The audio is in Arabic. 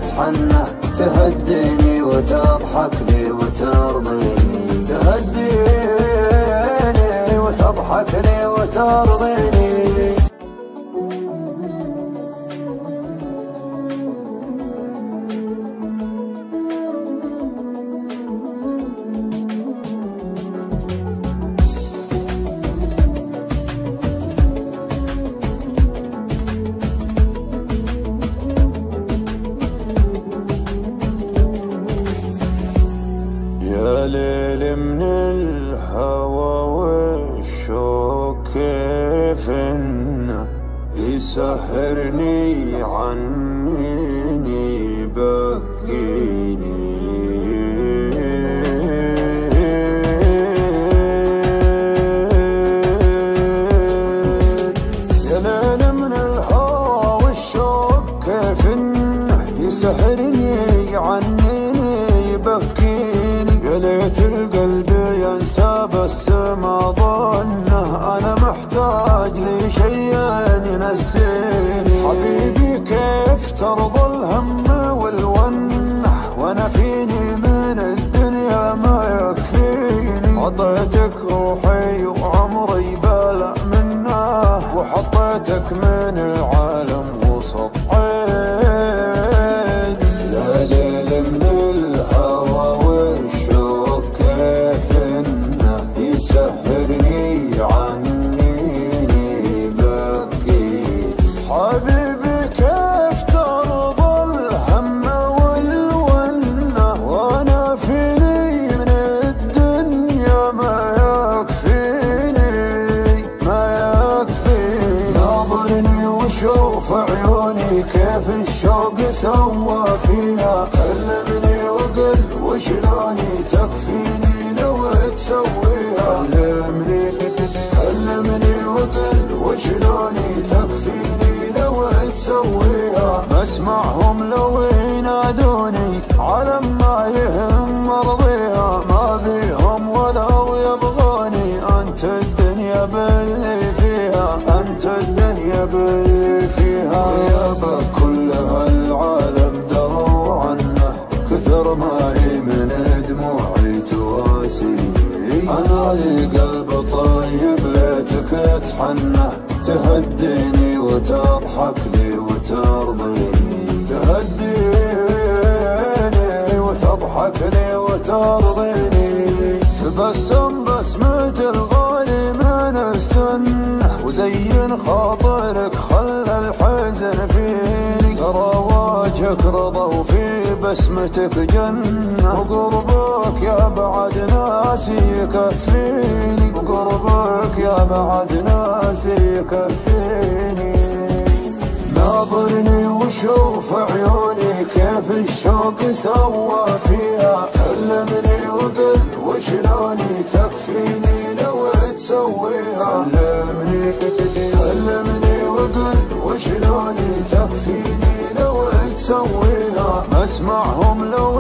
تتحنى، تهديني وتضحك لي وترضيني، تهديني وتضحك لي وترضيني. يا ليل من الهوى والشوق كيف انه يسهرني عنيني بكيني. يا ليل من الهوى والشوق كيف انه يسهرني عنيني بكيني. يا ليت القلب ينسى بس ما ظنه انا محتاج لشيء ينسيني. حبيبي كيف ترضى الهم والونه وانا فيني من الدنيا ما يكفيني. عطيتك روحي وعمري بلا منه وحطيتك من العالم وسط عيني. يا ليل من الهوى والشوق كيف انه يسهرني عنيني بكيني. حبيبي كيف ترضى الهم والونه وانا فيني من الدنيا ما يكفيني ما يكفيني. ناظرني وشوف عيوني كيف الشوق سوى فيها. كلمني وقل وشلوني تكفيني لو تسويها. كلمني وقل وشلوني تكفيني لو تسويها. بسمعهم لو ينادوني على ما يهم مرضيها. ما بيهم ولو يبغوني انت الدنيا باللي فيها. انت الدنيا باللي فيها. غيابك كل هالعالم دروا عنه كثر ما هي من دموعي تواسيني. انا لي قلب طيب ليتك تحنى، تهديني وتضحك لي وترضيني، تهديني وتضحك لي وترضيني. تبسم بسمة الغالي من السنة وزين خاطرك خلى الحزن فيني. ترى وجهك رضا وفي بسمتك جنة وقربك يا بعد ناسي يكفيني. وقربك يا بعد ناسي يكفيني. ناظرني وشوف عيوني كيف الشوق سوى فيها. كلمني وقل وشلوني تكفيني لو تسويها. كلمني وقل وشلوني تكفيني لو تسويها. اسمعهم لو